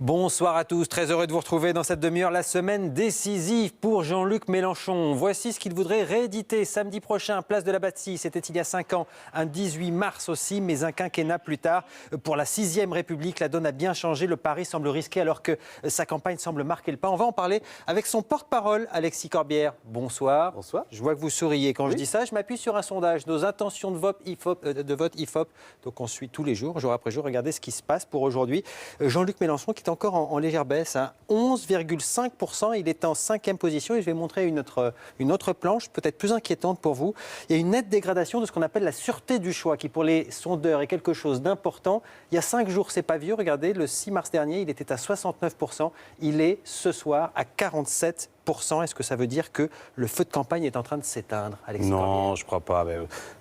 Bonsoir à tous, très heureux de vous retrouver dans cette demi-heure, la semaine décisive pour Jean-Luc Mélenchon. Voici ce qu'il voudrait rééditer samedi prochain, place de la Bastille. C'était il y a 5 ans, un 18 mars aussi, mais un quinquennat plus tard. Pour la 6e République, la donne a bien changé. Le pari semble risqué alors que sa campagne semble marquer le pas. On va en parler avec son porte-parole, Alexis Corbière. Bonsoir. Bonsoir. Je vois que vous souriez. Quand je dis ça, je m'appuie sur un sondage. Nos intentions de vote IFOP. Donc on suit tous les jours, jour après jour. Regardez ce qui se passe pour aujourd'hui. Jean-Luc Mélenchon qui est encore en légère baisse, 11,5%. Il est en 5e position et je vais montrer une autre planche, peut-être plus inquiétante pour vous. Il y a une nette dégradation de ce qu'on appelle la sûreté du choix, qui pour les sondeurs est quelque chose d'important. Il y a 5 jours, c'est pas vieux. Regardez, le 6 mars dernier, il était à 69%. Il est ce soir à 47%. Est-ce que ça veut dire que le feu de campagne est en train de s'éteindre, Alexis Corbière ? Non, je ne crois pas.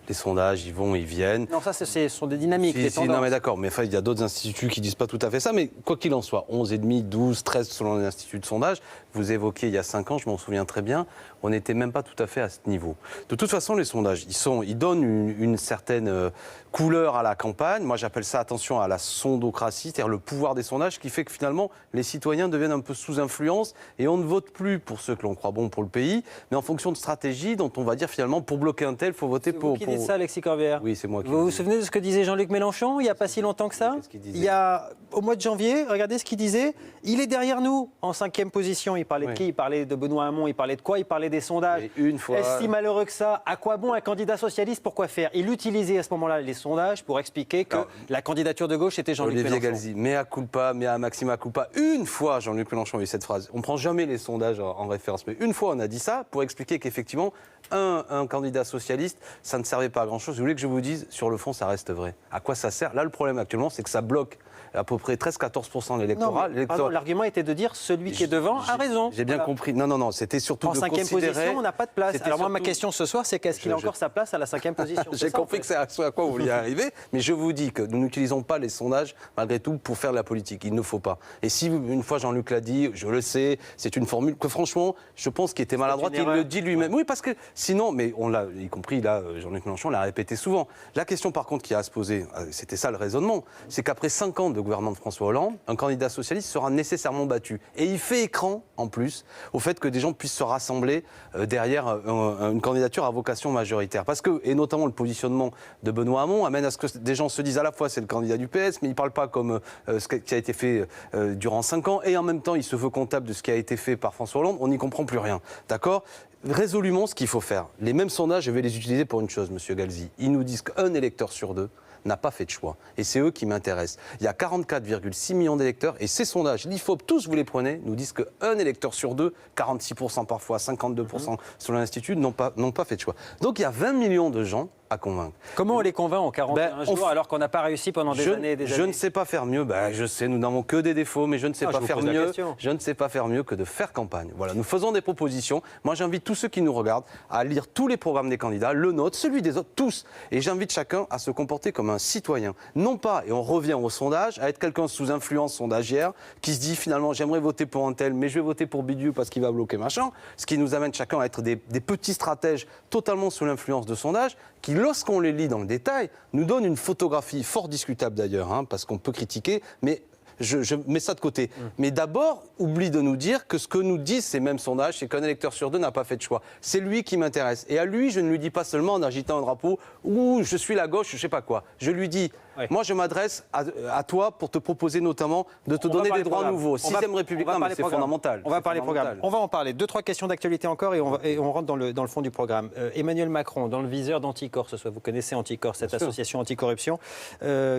Les sondages, ils vont, ils viennent. Non, ça, ce sont des dynamiques, des tendances. Non, mais d'accord. Mais il y a d'autres instituts qui ne disent pas tout à fait ça. Mais quoi qu'il en soit, 11,5, 12, 13 selon les instituts de sondage. Vous évoquiez il y a 5 ans, je m'en souviens très bien, on n'était même pas tout à fait à ce niveau. De toute façon, les sondages, ils donnent une certaine couleur à la campagne. Moi, j'appelle ça, attention, à la sondocratie, c'est-à-dire le pouvoir des sondages qui fait que finalement, les citoyens deviennent un peu sous influence et on ne vote plus pour ceux que l'on croit bons pour le pays, mais en fonction de stratégies dont on va dire finalement, pour bloquer un tel, il faut voter pour... Qui dit ça, Alexis Corbière ? Oui, c'est moi qui... Vous vous souvenez de ce que disait Jean-Luc Mélenchon il n'y a pas si longtemps que ça ? Qu'est-ce qu'il disait ? Il y a, au mois de janvier, regardez ce qu'il disait. Il est derrière nous, en 5e position. Il parlait de qui ? Il parlait de Benoît Hamon. Il parlait de quoi ? Il parlait des sondages. Une fois... Est-ce si malheureux que ça ? À quoi bon un candidat socialiste ? Pourquoi faire ? Il utilisait à ce moment-là les sondages pour expliquer que la candidature de gauche était Jean-Luc Mélenchon. Olivier Galzi, mea culpa, mea maxima culpa. Une fois, Jean-Luc Mélenchon a eu cette phrase. On ne prend jamais les sondages en référence, mais une fois, on a dit ça pour expliquer qu'effectivement, un candidat socialiste, ça ne servait pas à grand-chose. Vous voulez que je vous dise, sur le fond, ça reste vrai. À quoi ça sert ? Là, le problème actuellement, c'est que ça bloque à peu près 13-14% de l'électorat. L'argument était de dire celui qui est devant a raison. J'ai bien compris. Non, c'était surtout en de 5e position, on n'a pas de place. Alors moi, ma question ce soir, c'est qu'est-ce qu'il a encore sa place à la 5e position ? J'ai compris que c'est à quoi vous vouliez arriver, mais je vous dis que nous n'utilisons pas les sondages, malgré tout, pour faire de la politique. Il ne faut pas. Et si, une fois, Jean-Luc l'a dit, je le sais, c'est une formule que, franchement, je pense qu'il était maladroite. Il le dit lui-même. Oui, parce que sinon, mais on l'a, y compris là, Jean-Luc Mélenchon l'a répété souvent. La question, par contre, qui a à se poser, c'était ça le raisonnement, c'est qu'après 5 ans de gouvernement de François Hollande, un candidat socialiste sera nécessairement battu. Et il fait écran, en plus, au fait que des gens puissent se rassembler derrière une candidature à vocation majoritaire. Parce que, et notamment le positionnement de Benoît Hamon, amène à ce que des gens se disent à la fois c'est le candidat du PS, mais il ne parle pas comme ce qui a été fait durant 5 ans, et en même temps il se veut comptable de ce qui a été fait par François Hollande, on n'y comprend plus rien. D'accord ? Résolument, ce qu'il faut faire. Les mêmes sondages, je vais les utiliser pour une chose, monsieur Galzi. Ils nous disent qu'un électeur sur 2 n'a pas fait de choix. Et c'est eux qui m'intéressent. Il y a 44,6 millions d'électeurs et ces sondages, l'IFOP, tous vous les prenez, nous disent qu'un électeur sur 2, 46% parfois, 52% selon l'Institut, n'ont pas fait de choix. Donc il y a 20 millions de gens à convaincre. Comment on les convainc en 41 jours alors qu'on n'a pas réussi pendant des années et des années ? Je ne sais pas faire mieux. Je sais, nous n'avons que des défauts, mais je ne sais pas faire mieux. Je ne sais pas faire mieux que de faire campagne. Voilà, nous faisons des propositions. Moi, j'invite tous ceux qui nous regardent à lire tous les programmes des candidats, le nôtre, celui des autres, tous. Et j'invite chacun à se comporter comme un citoyen. Non pas, et on revient au sondage, à être quelqu'un sous influence sondagière qui se dit finalement j'aimerais voter pour un tel, mais je vais voter pour Bidieu parce qu'il va bloquer machin. Ce qui nous amène chacun à être des petits stratèges totalement sous l'influence de sondages qui, lorsqu'on les lit dans le détail, nous donnent une photographie fort discutable d'ailleurs, parce qu'on peut critiquer, mais je mets ça de côté. Mais d'abord, oublie de nous dire que ce que nous disent ces mêmes sondages, c'est qu'un électeur sur 2 n'a pas fait de choix. C'est lui qui m'intéresse. Et à lui, je ne lui dis pas seulement en agitant un drapeau ou je suis la gauche, je ne sais pas quoi. Je lui dis, moi je m'adresse à toi pour te proposer notamment de te donner des droits nouveaux. 6e République, non mais c'est fondamental. On va parler programme. On va en parler. 2-3 questions d'actualité encore et on rentre dans le fond du programme. Emmanuel Macron, dans le viseur d'Anticor, vous connaissez Anticor, cette association anticorruption,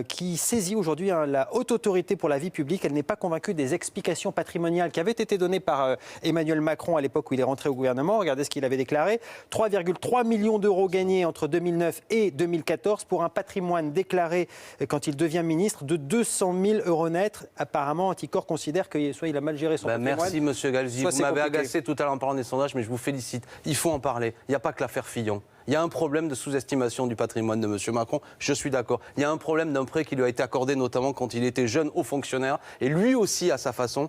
qui saisit aujourd'hui la haute autorité pour la vie publique. Elle n'est pas convaincue des explications patrimoniales qui avaient été données par Emmanuel Macron à l'époque où il est rentré au gouvernement. Regardez ce qu'il avait déclaré. 3,3 millions d'euros gagnés entre 2009 et 2014 pour un patrimoine déclaré quand il devient ministre de 200 000 euros nets. Apparemment, Anticor considère que soit il a mal géré son patrimoine. Merci, monsieur Galzi. Vous m'avez agacé tout à l'heure en parlant des sondages, mais je vous félicite. Il faut en parler. Il n'y a pas que l'affaire Fillon. Il y a un problème de sous-estimation du patrimoine de M. Macron, je suis d'accord. Il y a un problème d'un prêt qui lui a été accordé notamment quand il était jeune haut fonctionnaire. Et lui aussi, à sa façon,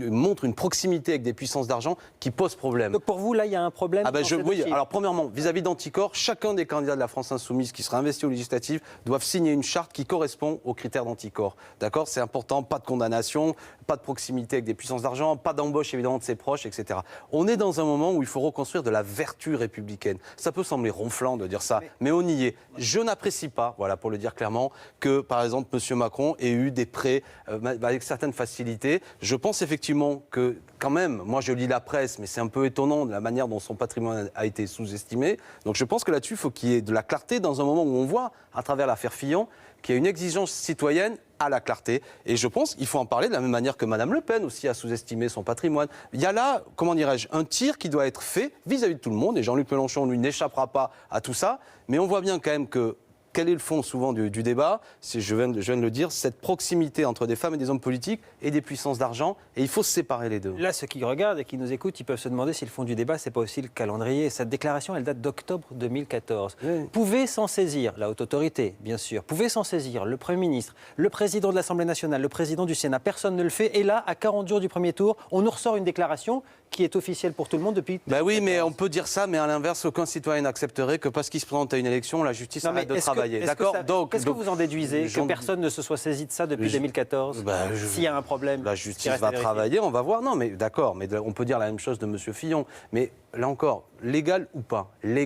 montre une proximité avec des puissances d'argent qui pose problème. Donc pour vous, là, il y a un problème Oui, alors premièrement, vis-à-vis d'Anticor, chacun des candidats de la France Insoumise qui sera investi aux législatives doivent signer une charte qui correspond aux critères d'Anticor. D'accord ? C'est important, pas de condamnation, pas de proximité avec des puissances d'argent, pas d'embauche évidemment de ses proches, etc. On est dans un moment où il faut reconstruire de la vertu républicaine. Ça peut sembler ronflant de dire ça, mais on y est. Je n'apprécie pas, voilà, pour le dire clairement, que par exemple M. Macron ait eu des prêts avec certaines facilités. Je pense effectivement que quand même, moi je lis la presse, mais c'est un peu étonnant de la manière dont son patrimoine a été sous-estimé. Donc je pense que là-dessus, il faut qu'il y ait de la clarté dans un moment où on voit, à travers l'affaire Fillon, qu'il y a une exigence citoyenne à la clarté. Et je pense qu'il faut en parler de la même manière que Mme Le Pen aussi a sous-estimé son patrimoine. Il y a là, comment dirais-je, un tir qui doit être fait vis-à-vis de tout le monde. Et Jean-Luc Mélenchon, lui, n'échappera pas à tout ça. Mais on voit bien quand même que quel est le fond souvent du débat ? Je viens de le dire, cette proximité entre des femmes et des hommes politiques et des puissances d'argent, et il faut séparer les deux. Là, ceux qui regardent et qui nous écoutent, ils peuvent se demander si le fond du débat, c'est pas aussi le calendrier. Cette déclaration, elle date d'octobre 2014. Oui. Pouvait s'en saisir la haute autorité, bien sûr. Pouvait s'en saisir le Premier ministre, le président de l'Assemblée nationale, le président du Sénat. Personne ne le fait. Et là, à 40 jours du premier tour, on nous ressort une déclaration qui est officielle pour tout le monde depuis... Oui, mais on peut dire ça, mais à l'inverse, aucun citoyen n'accepterait que parce qu'il se présente à une élection, la justice arrête de travailler. D'accord ? Qu'est-ce que vous en déduisez ? Que personne ne se soit saisi de ça depuis 2014 ? S'il y a un problème... La justice va travailler, on va voir. Non, mais d'accord, mais on peut dire la même chose de M. Fillon. Mais là encore, légal ou pas, il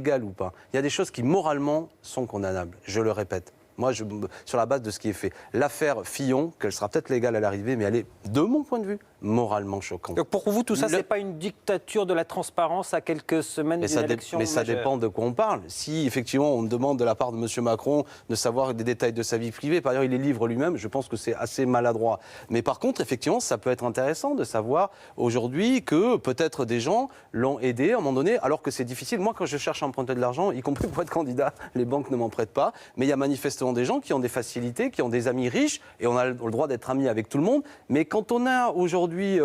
y a des choses qui moralement sont condamnables, je le répète. Moi, sur la base de ce qui est fait. L'affaire Fillon, qu'elle sera peut-être légale à l'arrivée, mais elle est, de mon point de vue, moralement choquante. Donc pour vous, tout ça, c'est pas une dictature de la transparence à quelques semaines d'une élection Mais ça dépend de quoi on parle. Si, effectivement, on demande de la part de M. Macron de savoir des détails de sa vie privée, par ailleurs, il les livre lui-même, je pense que c'est assez maladroit. Mais par contre, effectivement, ça peut être intéressant de savoir aujourd'hui que peut-être des gens l'ont aidé à un moment donné, alors que c'est difficile. Moi, quand je cherche à emprunter de l'argent, y compris pour être candidat, les banques ne m'en prêtent pas. Mais il y a manifestement des gens qui ont des facilités, qui ont des amis riches, et on a le droit d'être amis avec tout le monde. Mais quand on a aujourd'hui,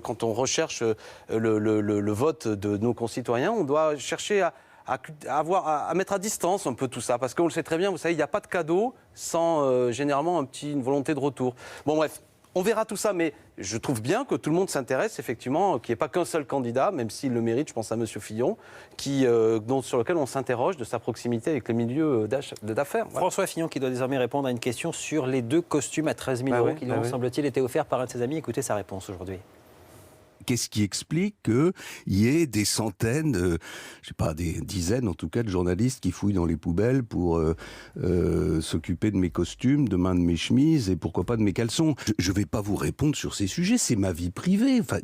quand on recherche le vote de nos concitoyens, on doit chercher à mettre à distance un peu tout ça, parce qu'on le sait très bien, vous savez, il n'y a pas de cadeau sans généralement une volonté de retour. Bon bref, on verra tout ça, mais je trouve bien que tout le monde s'intéresse, effectivement, qu'il n'y ait pas qu'un seul candidat, même s'il le mérite, je pense à M. Fillon, sur lequel on s'interroge de sa proximité avec les milieux d'affaires. Voilà. François Fillon qui doit désormais répondre à une question sur les 2 costumes à 13 000 euros qui lui ont, semble-t-il, été offerts par un de ses amis. Écoutez sa réponse aujourd'hui. Qu'est-ce qui explique qu'il y ait des centaines, je sais pas, des dizaines en tout cas de journalistes qui fouillent dans les poubelles pour s'occuper de mes costumes, demain de mes chemises et pourquoi pas de mes caleçons. Je vais pas vous répondre sur ces sujets, c'est ma vie privée. Enfin,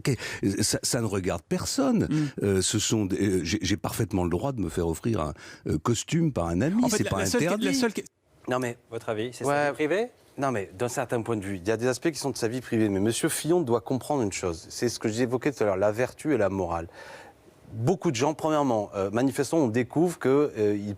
ça ne regarde personne. J'ai parfaitement le droit de me faire offrir un costume par un ami, en fait, c'est pas interdit. Non mais, votre avis, c'est sa vie privée ? Non, mais d'un certain point de vue, il y a des aspects qui sont de sa vie privée. Mais M. Fillon doit comprendre une chose. C'est ce que j'évoquais tout à l'heure, la vertu et la morale. Beaucoup de gens, premièrement, manifestement, on découvre qu'il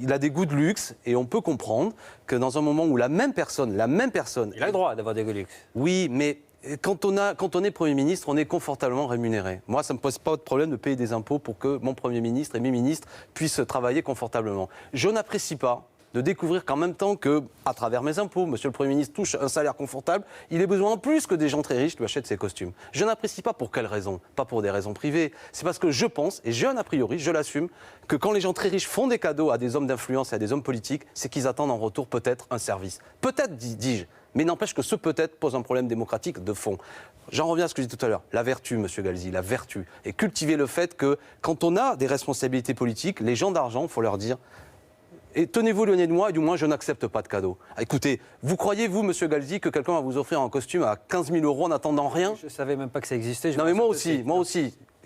il a des goûts de luxe et on peut comprendre que dans un moment où la même personne... Il a le droit d'avoir des goûts de luxe. Oui, mais... Quand on est Premier ministre, on est confortablement rémunéré. Moi, ça ne me pose pas de problème de payer des impôts pour que mon Premier ministre et mes ministres puissent travailler confortablement. Je n'apprécie pas de découvrir qu'en même temps que, à travers mes impôts, Monsieur le Premier ministre touche un salaire confortable, il ait besoin en plus que des gens très riches lui achètent ses costumes. Je n'apprécie pas pour quelles raisons ? Pas pour des raisons privées. C'est parce que je pense, et j'ai un a priori, je l'assume, que quand les gens très riches font des cadeaux à des hommes d'influence et à des hommes politiques, c'est qu'ils attendent en retour peut-être un service. Peut-être, dis-je. Mais n'empêche que ce peut-être pose un problème démocratique de fond. J'en reviens à ce que je disais tout à l'heure. La vertu, Monsieur Galzi, la vertu. Et cultiver le fait que quand on a des responsabilités politiques, les gens d'argent, il faut leur dire... Et tenez-vous éloigné de moi, et du moins je n'accepte pas de cadeaux. Écoutez, vous croyez, vous, Monsieur Galzi, que quelqu'un va vous offrir un costume à 15 000 euros en attendant rien ? Je ne savais même pas que ça existait. Non mais moi aussi.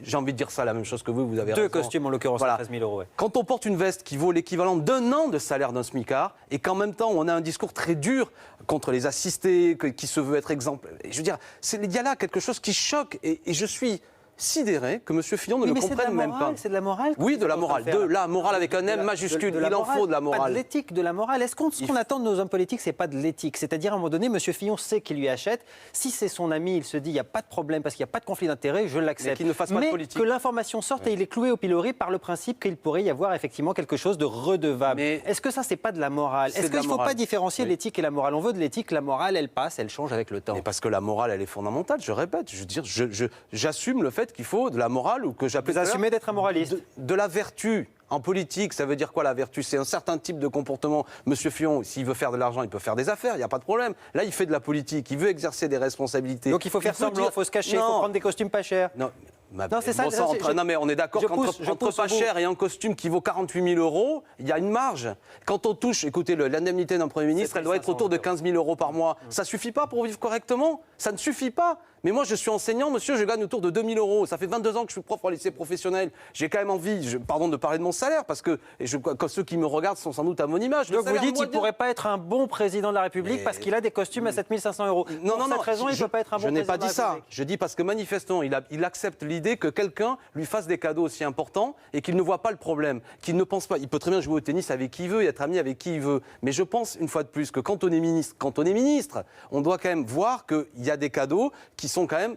J'ai envie de dire ça, la même chose que vous avez raison. 2 costumes en l'occurrence, voilà. 13 000 euros. Ouais. Quand on porte une veste qui vaut l'équivalent d'1 an de salaire d'un smicard, et qu'en même temps on a un discours très dur contre les assistés, qui se veut être exemple. Je veux dire, il y a là quelque chose qui choque, et je suis sidéré que M. Fillon ne le comprenne même pas. C'est de la morale. Oui, de la morale. De la morale avec un M majuscule. Il en faut de la morale. Pas de l'éthique, de la morale. Est-ce ce qu'on attend de nos hommes politiques, c'est pas de l'éthique. C'est-à-dire, à un moment donné, M. Fillon sait qu'il lui achète. Si c'est son ami, il se dit, il n'y a pas de problème parce qu'il n'y a pas de conflit d'intérêts, je l'accepte. Mais qu'il ne fasse pas de politique. Que l'information sorte et il est cloué au pilori par le principe qu'il pourrait y avoir effectivement quelque chose de redevable. Mais est-ce que ça, c'est pas de la morale? Est-ce qu'il ne faut pas différencier l'éthique et la morale? On veut de l'éthique, la morale, elle passe, elle change avec le temps. Mais parce que la morale, elle est fondamentale, je répète. Je veux dire, j'assume le fait qu'il faut de la morale ou que j'appelle... Vous assumez d'être un moraliste. De la vertu. En politique, ça veut dire quoi la vertu? C'est un certain type de comportement. Monsieur Fillon, s'il veut faire de l'argent, il peut faire des affaires, il n'y a pas de problème. Là, il fait de la politique, il veut exercer des responsabilités. Donc il faut faire semblant, il faut se cacher, il faut prendre des costumes pas chers. Non, c'est ça. Non, mais on est d'accord qu'entre pas cher et un costume qui vaut 48 000 €, il y a une marge. Quand on touche, écoutez, l'indemnité d'un Premier ministre, elle doit être autour de 15 000 € par mois. Ça suffit pas pour vivre correctement? Ça ne suffit pas. Mais moi, je suis enseignant, monsieur, je gagne autour de 2 000 €. Ça fait 22 ans que je suis prof au lycée professionnel. J'ai quand même envie, pardon de parler de mon salaire, parce que ceux qui me regardent sont sans doute à mon image. Donc vous dites qu'il ne pourrait pas être un bon président de la République parce qu'il a des costumes à 7 500 €. Non, pour cette raison, il ne peut pas être un bon président de la République. Je n'ai pas dit ça. Je dis parce que manifestement, il accepte l'idée que quelqu'un lui fasse des cadeaux aussi importants et qu'il ne voit pas le problème, qu'il ne pense pas. Il peut très bien jouer au tennis avec qui il veut et être ami avec qui il veut. Mais je pense, une fois de plus, que quand on est ministre, on doit quand même voir qu'il y a des cadeaux qui sont quand même...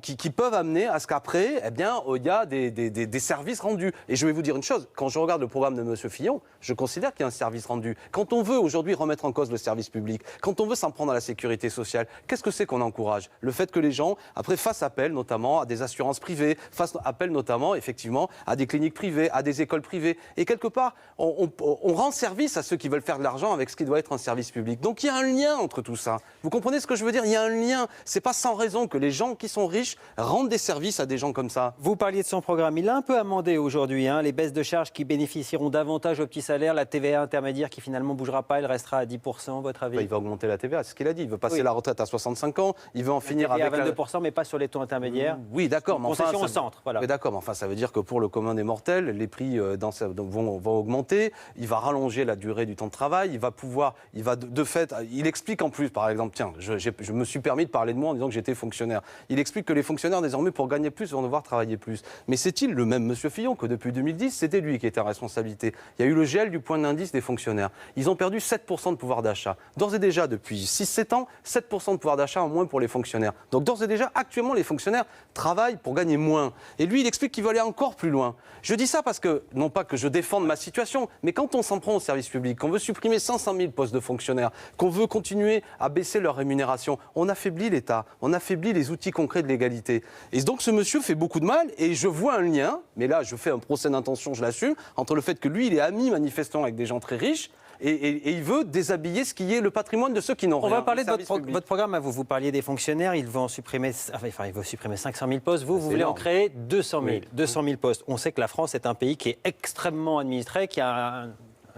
qui peuvent amener à ce qu'après, eh bien, il y a des services rendus. Et je vais vous dire une chose, quand je regarde le programme de M. Fillon, je considère qu'il y a un service rendu. Quand on veut aujourd'hui remettre en cause le service public, quand on veut s'en prendre à la sécurité sociale, qu'est-ce que c'est qu'on encourage? Le fait que les gens, après, fassent appel notamment à des assurances privées, fassent appel notamment, effectivement, à des cliniques privées, à des écoles privées. Et quelque part, on rend service à ceux qui veulent faire de l'argent avec ce qui doit être un service public. Donc il y a un lien entre tout ça. Vous comprenez ce que je veux dire? Il y a un lien. C'est pas sans raison que les gens qui sont riches rendent des services à des gens comme ça. Vous parliez de son programme. Il a un peu amendé aujourd'hui. Les baisses de charges qui bénéficieront davantage aux petits salaires, la TVA intermédiaire qui finalement ne bougera pas, elle restera à 10%, votre avis? Il va augmenter la TVA, c'est ce qu'il a dit. Il veut passer la retraite à 65 ans, il veut en finir avec... à 22%, mais pas sur les taux intermédiaires. Oui, d'accord. Mais concession au centre, voilà. Oui, d'accord, mais enfin, ça veut dire que pour le commun des mortels, les prix vont augmenter, il va rallonger la durée du temps de travail, de fait, il explique en plus, par exemple, tiens, je me suis permis de parler de moi en disant que j'étais fonctionnaire. Il explique que les fonctionnaires, désormais, pour gagner plus, vont devoir travailler plus. Mais c'est-il le même monsieur Fillon que depuis 2010, c'était lui qui était en responsabilité? Il y a eu le gel du point d'indice des fonctionnaires. Ils ont perdu 7% de pouvoir d'achat. D'ores et déjà, depuis 6-7 ans, 7% de pouvoir d'achat en moins pour les fonctionnaires. Donc d'ores et déjà, actuellement, les fonctionnaires travaillent pour gagner moins. Et lui, il explique qu'il veut aller encore plus loin. Je dis ça parce que, non pas que je défende ma situation, mais quand on s'en prend au service public, qu'on veut supprimer 500 000 postes de fonctionnaires, qu'on veut continuer à baisser leur rémunération, on affaiblit l'État, on affaiblit les outils concrets de l'égalité. Et donc ce monsieur fait beaucoup de mal et je vois un lien, mais là je fais un procès d'intention, je l'assume, entre le fait que lui, il est ami manifestement avec des gens très riches, et il veut déshabiller ce qui est le patrimoine de ceux qui n'ont rien. On va parler de votre programme. Vous parliez des fonctionnaires. Il veut supprimer 500 000 postes. Vous voulez en créer 200 000. 200 000 postes. On sait que la France est un pays qui est extrêmement administré, qui a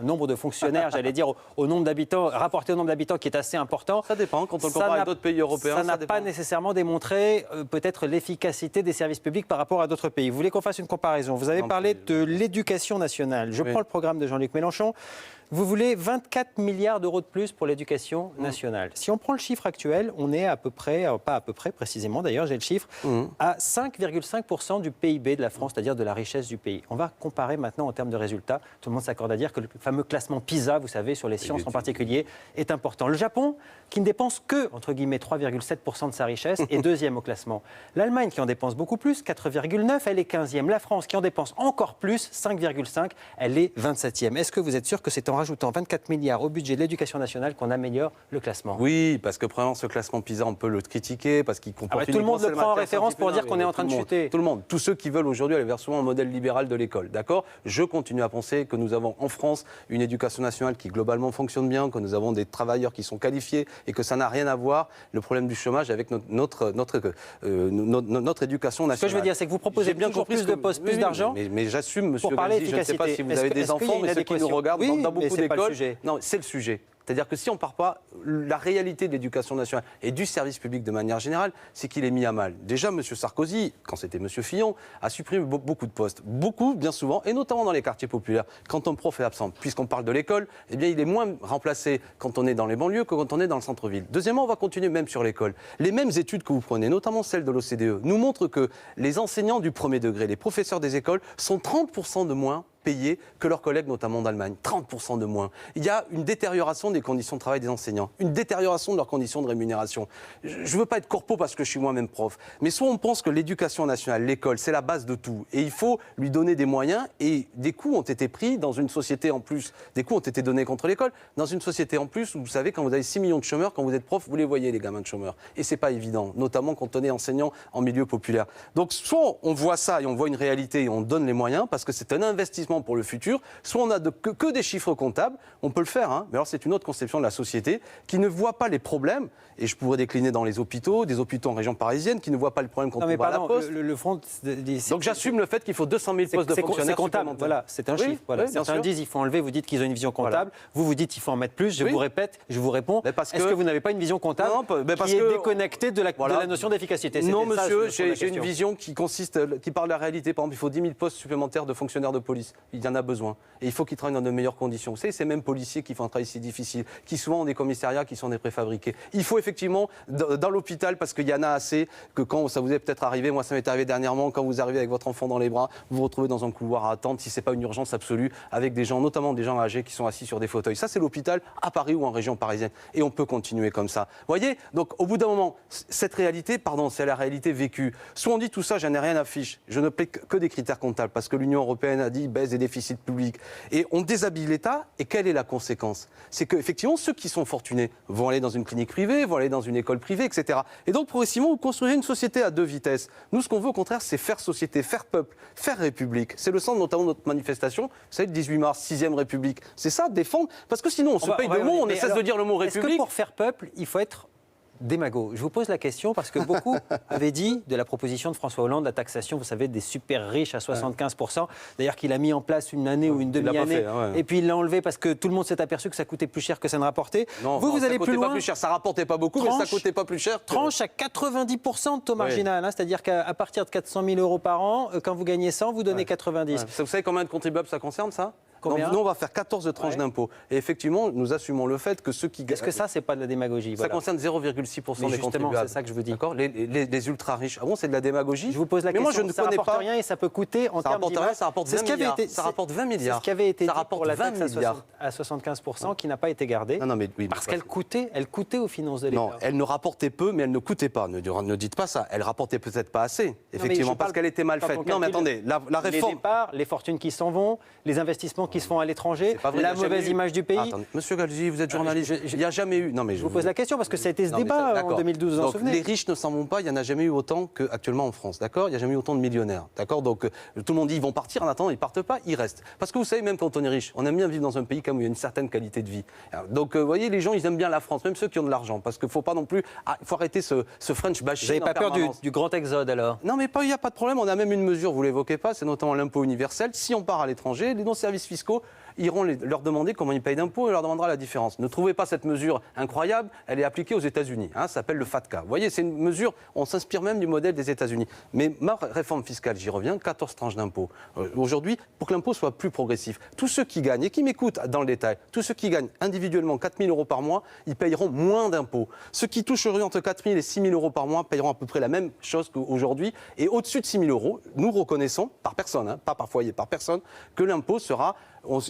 un nombre de fonctionnaires, j'allais dire, au nombre d'habitants, rapporté au nombre d'habitants qui est assez important. Ça dépend, quand on le compare avec d'autres pays européens. Ça n'a pas nécessairement démontré peut-être l'efficacité des services publics par rapport à d'autres pays. Vous voulez qu'on fasse une comparaison? Vous avez parlé de l'éducation nationale. Je prends le programme de Jean-Luc Mélenchon. Vous voulez 24 milliards d'euros de plus pour l'éducation nationale. Si on prend le chiffre actuel, on est à peu près, pas à peu près précisément d'ailleurs, j'ai le chiffre, à 5,5% du PIB de la France, c'est-à-dire de la richesse du pays. On va comparer maintenant en termes de résultats. Tout le monde s'accorde à dire que le fameux classement PISA, vous savez, sur les sciences en particulier, est important. Le Japon, qui ne dépense que, entre guillemets, 3,7% de sa richesse, est deuxième au classement. L'Allemagne, qui en dépense beaucoup plus, 4,9%, elle est 15e. La France, qui en dépense encore plus, 5,5%, elle est 27e. Est-ce que vous êtes sûr que c'est en rajoutant 24 milliards au budget de l'éducation nationale qu'on améliore le classement? Oui, parce que premièrement, ce classement PISA, on peut le critiquer parce qu'il comporte tout le monde le prend en référence pour dire qu'on est en train de chuter. Tout le monde, tous ceux qui veulent aujourd'hui aller vers souvent un modèle libéral de l'école, d'accord? Je continue à penser que nous avons en France une éducation nationale qui globalement fonctionne bien, que nous avons des travailleurs qui sont qualifiés et que ça n'a rien à voir, le problème du chômage, avec notre éducation nationale. Ce que je veux dire, c'est que vous proposez toujours plus de postes, plus d'argent. Mais j'assume, monsieur Gazi, je ne sais pas si vous avez des enfants, mais ceux qui nous regardent dans beaucoup d'écoles. Non, c'est le sujet. C'est-à-dire que si on ne part pas, la réalité de l'éducation nationale et du service public de manière générale, c'est qu'il est mis à mal. Déjà, M. Sarkozy, quand c'était M. Fillon, a supprimé beaucoup de postes. Beaucoup, bien souvent, et notamment dans les quartiers populaires, quand un prof est absent. Puisqu'on parle de l'école, eh bien, il est moins remplacé quand on est dans les banlieues que quand on est dans le centre-ville. Deuxièmement, on va continuer même sur l'école. Les mêmes études que vous prenez, notamment celles de l'OCDE, nous montrent que les enseignants du premier degré, les professeurs des écoles, sont 30% de moins payés que leurs collègues, notamment d'Allemagne. 30% de moins. Il y a une détérioration des conditions de travail des enseignants, une détérioration de leurs conditions de rémunération. Je ne veux pas être corpo parce que je suis moi-même prof, mais soit on pense que l'éducation nationale, l'école, c'est la base de tout, et il faut lui donner des moyens, et des coûts ont été pris dans une société en plus, des coûts ont été donnés contre l'école, dans une société en plus où vous savez, quand vous avez 6 millions de chômeurs, quand vous êtes prof, vous les voyez les gamins de chômeurs, et c'est pas évident, notamment quand on est enseignant en milieu populaire. Donc soit on voit ça et on voit une réalité et on donne les moyens parce que c'est un investissement pour le futur, soit on a que des chiffres comptables, on peut le faire, hein, mais alors c'est une autre conception de la société qui ne voit pas les problèmes, et je pourrais décliner dans les hôpitaux, des hôpitaux en région parisienne qui ne voient pas le problème quand on va à la poste. Le front, donc j'assume le fait qu'il faut 200 000 postes de fonctionnaires comptable. Voilà, c'est un chiffre. Voilà. Oui, certains disent qu'il faut enlever, vous dites qu'ils ont une vision comptable, vous dites qu'il faut en mettre plus, je vous répète, je vous réponds, est-ce que vous n'avez pas une vision comptable qui est déconnectée de la notion d'efficacité? Non monsieur, j'ai une vision qui parle de la réalité. Par exemple, il faut 10 000 postes supplémentaires de fonctionnaires de police, il y en a besoin, et il faut qu'ils travaillent dans de meilleures conditions. Vous savez, ces mêmes policiers qui font un travail si difficile, qui souvent ont des commissariats qui sont des préfabriqués. Il faut effectivement, dans l'hôpital, parce qu'il y en a assez, que quand ça vous est peut-être arrivé, moi ça m'est arrivé dernièrement, quand vous arrivez avec votre enfant dans les bras, vous vous retrouvez dans un couloir à attendre, si ce n'est pas une urgence absolue, avec des gens, notamment des gens âgés qui sont assis sur des fauteuils. Ça, c'est l'hôpital à Paris ou en région parisienne. Et on peut continuer comme ça. Vous voyez? Donc, au bout d'un moment, cette réalité, c'est la réalité vécue. Soit on dit tout ça, j'en ai rien à fiche. Je ne paie que des critères comptables, parce que l'Union européenne a dit baisse des déficits publics. Et on déshabille l'État, et quelle est la conséquence? C'est qu'effectivement, ceux qui sont fortunés vont aller dans une clinique privée, vont aller dans une école privée, etc. Et donc, progressivement, vous construisez une société à deux vitesses. Nous, ce qu'on veut, au contraire, c'est faire société, faire peuple, faire république. C'est le sens, notamment, de notre manifestation. Vous savez, le 18 mars, 6e République. C'est ça, défendre. Parce que sinon, on se paye de mots, on ne cesse de dire le mot république. Est-ce que pour faire peuple, il faut être démago? Je vous pose la question parce que beaucoup avaient dit de la proposition de François Hollande, la taxation, vous savez, des super riches à 75%. D'ailleurs, qu'il a mis en place une année ou une demi-année. Et puis il l'a enlevé parce que tout le monde s'est aperçu que ça coûtait plus cher que ça ne rapportait. Non, vous allez plus loin. Pas plus cher. Ça rapportait pas beaucoup, mais ça coûtait pas plus cher. Tranche à 90% de taux marginal. Hein, c'est-à-dire qu'à partir de 400 000 euros par an, quand vous gagnez 100, vous donnez 90. Vous savez combien de contribuables ça concerne, ça? Combien? Nous, on va faire 14 tranches d'impôts. Et effectivement, nous assumons le fait que ceux qui gagnent. Est-ce que ça, c'est pas de la démagogie? Ça concerne 0,6% des contribuables. C'est ça que je vous dis. D'accord, les ultra riches. Ah bon, c'est de la démagogie? Je vous pose la question. Moi, je ne ça connais rapporte pas. rien et ça peut coûter en termes d'image. Ça rapporte 20 milliards. Ça rapporte 20 milliards. C'est ce qui avait été dit rapporte pour la taxe 20 milliards. à 75% qui n'a pas été gardée. Non, mais oui, parce qu'elle coûtait aux finances de l'État. Non, elle ne rapportait peu, mais elle ne coûtait pas. Ne dites pas ça. Elle rapportait peut-être pas assez, effectivement, parce qu'elle était mal faite. Non, mais attendez, la réforme. Les départs, les fortunes qui s'en vont, les investissements qui se font à l'étranger, la mauvaise image du pays. Attendez, Monsieur Galzi, vous êtes journaliste. Il n'y a jamais eu. Non, mais je vous pose la question parce que ça a été ce débat en 2012, vous en souvenez? Les riches ne s'en vont pas. Il n'y en a jamais eu autant qu'actuellement en France. D'accord? Il n'y a jamais eu autant de millionnaires. D'accord? Donc tout le monde dit ils vont partir. En attendant, ils partent pas. Ils restent. Parce que vous savez, même quand on est riche, on aime bien vivre dans un pays où il y a une certaine qualité de vie. Donc vous voyez, les gens, ils aiment bien la France, même ceux qui ont de l'argent, parce qu'il faut pas non plus. Il faut arrêter ce French bashing. Vous n'avez pas peur du grand exode alors? Non, mais il n'y a pas de problème. On a même une mesure. Vous l'évoquez pas. C'est notamment l'impôt universel. Si on part à l'étranger, les non-services fiscaux iront leur demander comment ils payent d'impôts et leur demandera la différence. Ne trouvez pas cette mesure incroyable, elle est appliquée aux États-Unis. Ça s'appelle le FATCA. Vous voyez, c'est une mesure, on s'inspire même du modèle des États-Unis. Mais ma réforme fiscale, j'y reviens, 14 tranches d'impôts. Aujourd'hui, pour que l'impôt soit plus progressif, tous ceux qui gagnent, et qui m'écoutent dans le détail, tous ceux qui gagnent individuellement 4 000 euros par mois, ils payeront moins d'impôts. Ceux qui toucheraient entre 4 000 et 6 000 euros par mois payeront à peu près la même chose qu'aujourd'hui. Et au-dessus de 6 000 euros, nous reconnaissons, par personne, pas par foyer, par personne, que l'impôt sera...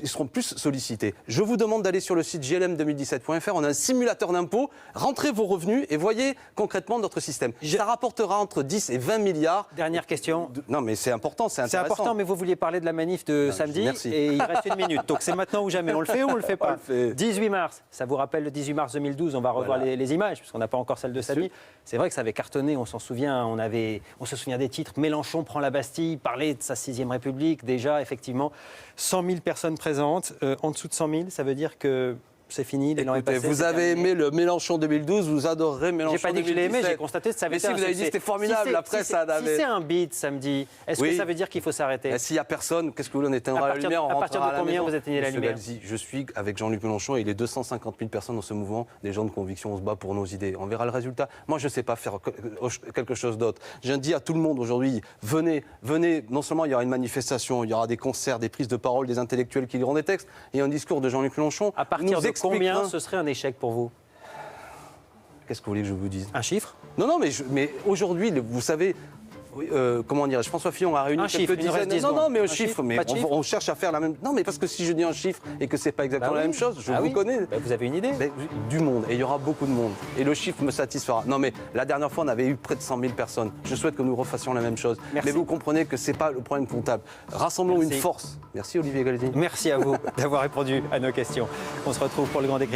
Ils seront plus sollicités. Je vous demande d'aller sur le site jlm2017.fr, on a un simulateur d'impôts, rentrez vos revenus et voyez concrètement notre système. Ça rapportera entre 10 et 20 milliards. Dernière question. Non mais c'est important, c'est intéressant. C'est important, mais vous vouliez parler de la manif de samedi, merci. Et il reste une minute. Donc c'est maintenant ou jamais, on le fait ou on le fait pas? 18 mars, ça vous rappelle le 18 mars 2012, on va revoir les images, puisqu'on n'a pas encore celle de samedi. C'est vrai que ça avait cartonné, on s'en souvient, on se souvient des titres, Mélenchon prend la Bastille, parler de sa 6e République, déjà effectivement, 100 000 personnes présentes, en dessous de 100 000, ça veut dire que c'est fini, l'élan est Écoutez, passé. vous c'est avez terminé. aimé le Mélenchon 2012, vous adorerez Mélenchon 2017. J'ai pas dit que je l'ai aimé, j'ai constaté que ça avait Mais été si un vous avez dit succès. c'était formidable, Si c'est- la presse si ça c'est- avait... Si c'est un bide samedi, est-ce que Oui. ça veut dire qu'il faut s'arrêter? S'il n'y a personne, qu'est-ce que vous voulez, on éteindra À la partir- lumière, on à partir de rentrera à la combien maison. vous éteignez la Monsieur lumière? Galzi, je suis avec Jean-Luc Mélenchon et les 250 000 personnes dans ce mouvement, des gens de conviction, on se bat pour nos idées. On verra le résultat. Moi, je ne sais pas faire quelque chose d'autre. Je dis à tout le monde aujourd'hui, venez, non seulement il y aura une manifestation, il y aura des concerts, des prises de parole, des intellectuels qui liront des textes, et un discours de Jean-Luc Mélenchon. À partir nous de expliquera- combien ce serait un échec pour vous? Qu'est-ce que vous voulez que je vous dise? Un chiffre? Non, mais aujourd'hui, vous savez, comment dirais-je, François Fillon a réuni Un chiffre, quelques il nous reste dizaines. 10 Non, mais un secondes. Un chiffre, chiffre, mais pas de chiffre. on cherche à faire la même. Non, mais parce que si je dis un chiffre et que c'est pas exactement la oui. même chose, je Ah vous oui. connais. Bah, vous avez une idée? Mais du monde, et il y aura beaucoup de monde. Et le chiffre me satisfera. Non, mais la dernière fois, on avait eu près de 100 000 personnes. Je souhaite que nous refassions la même chose. Merci. Mais vous comprenez que c'est pas le problème comptable. Rassemblons Merci. une force. Merci Olivier Galzi. Merci à vous d'avoir répondu à nos questions. On se retrouve pour le grand décryptage.